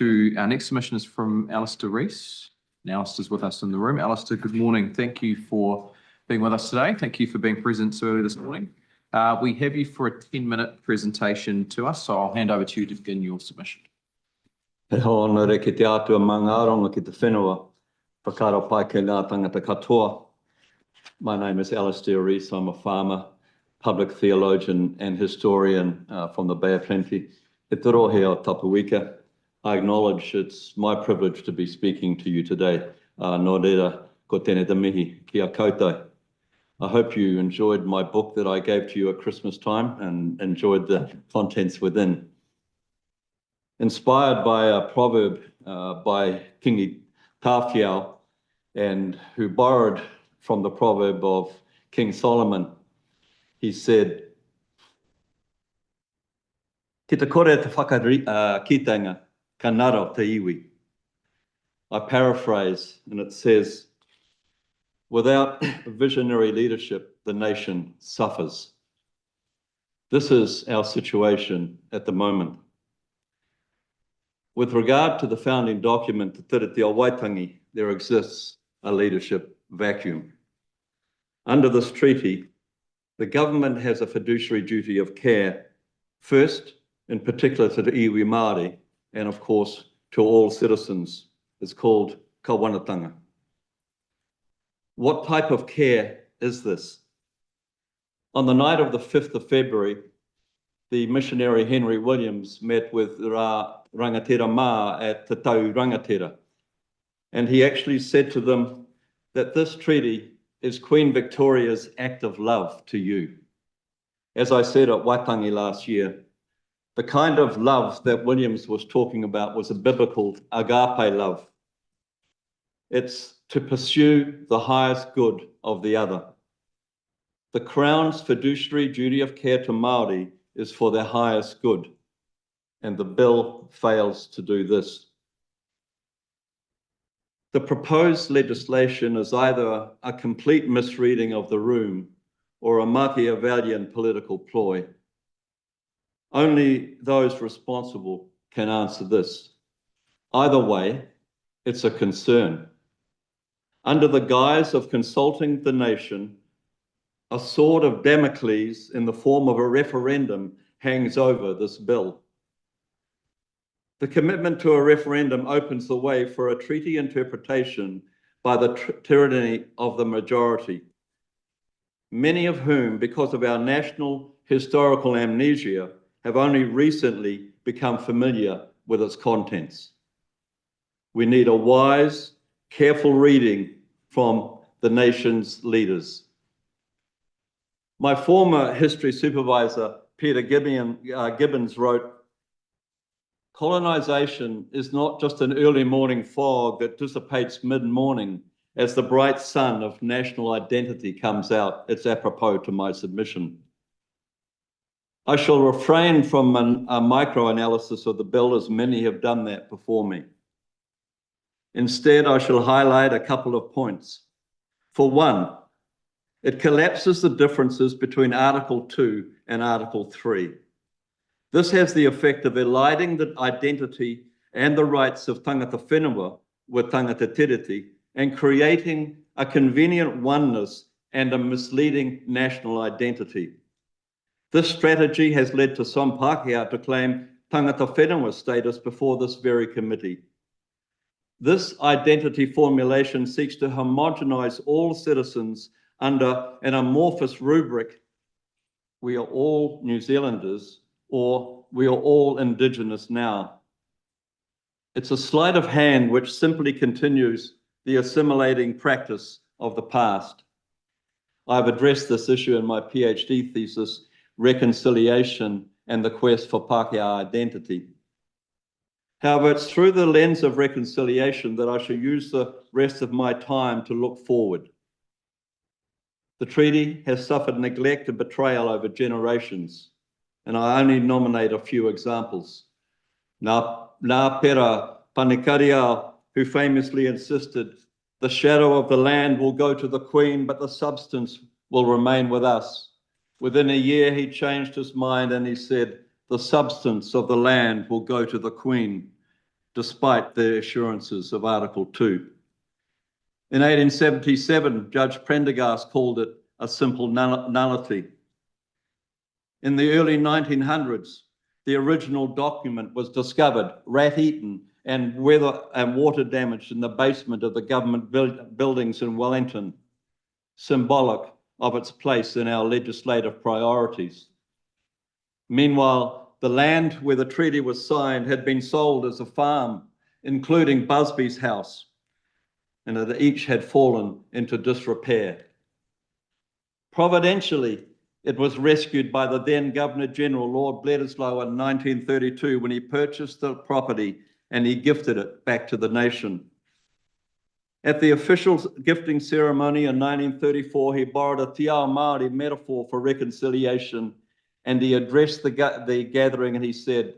Our next submission is from Alistair Reese. Now, Alistair's with us in the room. Alistair, good morning. Thank you for being with us today. Thank you for being present so early this morning. We have you for a 10-minute presentation to us, so I'll hand over to you to begin your submission. He honore ki te atua mangaronga ki te whenua, whakaro pai ke ngā tangata katoa. My name is Alistair Reese. I'm a farmer, public theologian and historian from the Bay of Plenty. He toro he o Tapawika. I acknowledge it's my privilege to be speaking to you today. Nō reira, ko tēnei te mihi, kia koutou. I hope you enjoyed my book that I gave to you at Christmas time and enjoyed the contents within. Inspired by a proverb by Kingi Tāwhiao, and who borrowed from the proverb of King Solomon, he said, ki te kore te whakakitenga, ka naro te iwi. I paraphrase, and it says, without visionary leadership, the nation suffers. This is our situation at the moment. With regard to the founding document, Te Tiriti o Waitangi, there exists a leadership vacuum. Under this treaty, the government has a fiduciary duty of care, first, in particular to the iwi Māori, and of course, to all citizens. It's called kawanatanga. What type of care is this? On the night of the 5th of February, the missionary Henry Williams met with Rā Rangatira Mā at Te Tau Rangatira. And he actually said to them that this treaty is Queen Victoria's act of love to you. As I said at Waitangi last year, the kind of love that Williams was talking about was a biblical agape love. It's to pursue the highest good of the other. The Crown's fiduciary duty of care to Māori is for their highest good, and the bill fails to do this. The proposed legislation is either a complete misreading of the room or a Machiavellian political ploy. Only those responsible can answer this. Either way, it's a concern. Under the guise of consulting the nation, a sword of Damocles in the form of a referendum hangs over this bill. The commitment to a referendum opens the way for a treaty interpretation by the tyranny of the majority, many of whom, because of our national historical amnesia, have only recently become familiar with its contents. We need a wise, careful reading from the nation's leaders. My former history supervisor, Peter Gibbons, wrote, "Colonization is not just an early morning fog that dissipates mid-morning as the bright sun of national identity comes out." It's apropos to my submission. I shall refrain from a micro-analysis of the bill, as many have done that before me. Instead, I shall highlight a couple of points. For one, it collapses the differences between Article 2 and Article 3. This has the effect of eliding the identity and the rights of tangata whenua with tangata tiriti and creating a convenient oneness and a misleading national identity. This strategy has led to some Pākehā to claim tangata whenua status before this very committee. This identity formulation seeks to homogenize all citizens under an amorphous rubric: we are all New Zealanders, or we are all Indigenous now. It's a sleight of hand which simply continues the assimilating practice of the past. I've addressed this issue in my PhD thesis, Reconciliation and the Quest for Pākehā Identity. However, it's through the lens of reconciliation that I shall use the rest of my time to look forward. The treaty has suffered neglect and betrayal over generations, and I only nominate a few examples. Ngā Pera Panikaria, who famously insisted, "The shadow of the land will go to the Queen, but the substance will remain with us." Within a year, he changed his mind and he said, "The substance of the land will go to the Queen." despite the assurances of Article 2. In 1877, Judge Prendergast called it a simple nullity. In the early 1900s, the original document was discovered, rat-eaten and water damaged in the basement of the government buildings in Wellington, symbolic of its place in our legislative priorities. Meanwhile, the land where the treaty was signed had been sold as a farm, including Busby's house, and that each had fallen into disrepair. Providentially, it was rescued by the then Governor-General, Lord Bledisloe, in 1932 when he purchased the property and he gifted it back to the nation. At the official gifting ceremony in 1934, he borrowed a te ao Māori metaphor for reconciliation, and he addressed the gathering and he said,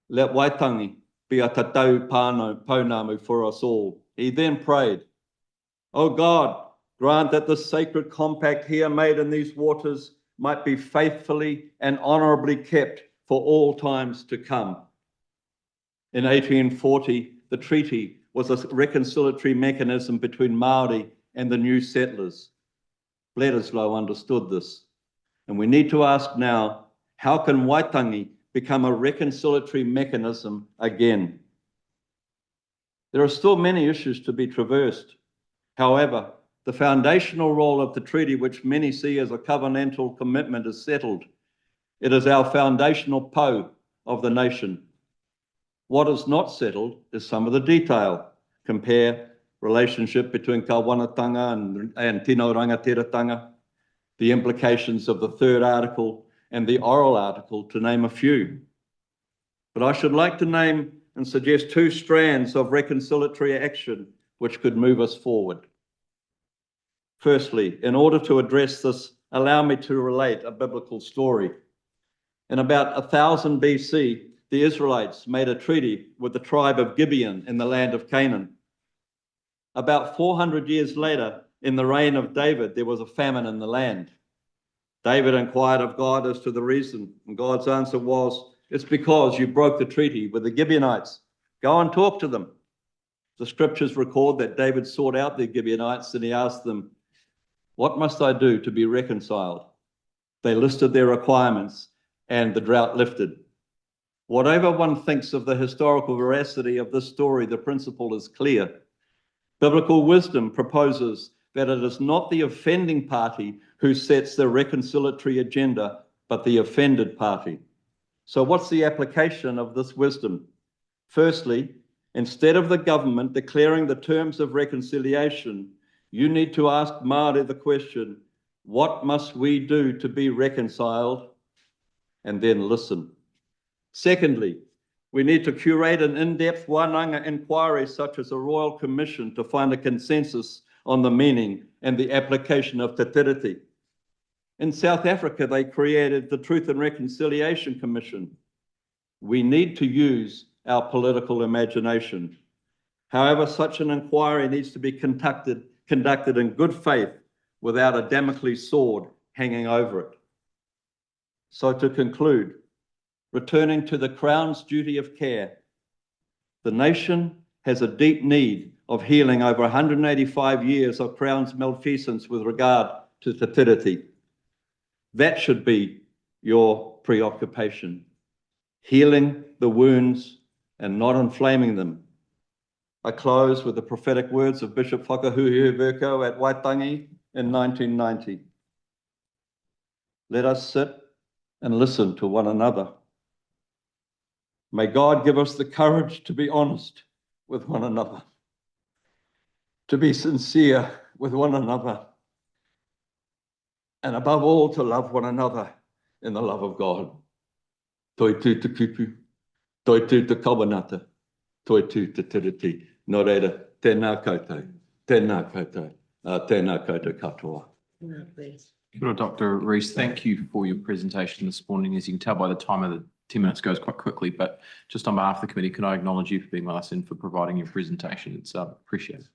"Let Waitangi be a tatau pounamu for us all." He then prayed, "O God, grant that the sacred compact here made in these waters might be faithfully and honourably kept for all times to come." In 1840, the treaty was a reconciliatory mechanism between Māori and the new settlers. Bledisloe understood this. And we need to ask now, how can Waitangi become a reconciliatory mechanism again? There are still many issues to be traversed. However, the foundational role of the treaty, which many see as a covenantal commitment, is settled. It is our foundational po of the nation. What is not settled is some of the detail. Compare relationship between Kawanatanga and Tino Rangatiratanga, the implications of the third article and the oral article, to name a few. But I should like to name and suggest two strands of reconciliatory action which could move us forward. Firstly, in order to address this, allow me to relate a biblical story. In about 1000 BC, the Israelites made a treaty with the tribe of Gibeon in the land of Canaan. About 400 years later, in the reign of David, there was a famine in the land. David inquired of God as to the reason, and God's answer was, "It's because you broke the treaty with the Gibeonites. Go and talk to them." The scriptures record that David sought out the Gibeonites and he asked them, "What must I do to be reconciled?" They listed their requirements and the drought lifted. Whatever one thinks of the historical veracity of this story, the principle is clear. Biblical wisdom proposes that it is not the offending party who sets the reconciliatory agenda, but the offended party. So what's the application of this wisdom? Firstly, instead of the government declaring the terms of reconciliation, you need to ask Māori the question, what must we do to be reconciled? And then listen. Secondly, we need to curate an in-depth wānanga inquiry such as a royal commission to find a consensus on the meaning and the application of te tiriti. In South Africa, they created the Truth and Reconciliation Commission. We need to use our political imagination. However, such an inquiry needs to be conducted in good faith without a Damocles sword hanging over it. So to conclude, returning to the Crown's duty of care, the nation has a deep need of healing over 185 years of Crown's malfeasance with regard to te tiriti. That should be your preoccupation, healing the wounds and not inflaming them. I close with the prophetic words of Bishop Vercoe at Waitangi in 1990. Let us sit and listen to one another. May God give us the courage to be honest with one another, to be sincere with one another, and above all, to love one another in the love of God. Toi tū te kupu, toi tū te kawanata, toi tū te tiriti. Nō reira, tēnā koutou, tēnā koutou, tēnā koutou katoa. Sure, Dr. Reese, thank you for your presentation this morning. As you can tell by the time of the 10 minutes goes quite quickly, but just on behalf of the committee, can I acknowledge you for being with us and for providing your presentation? It's appreciated.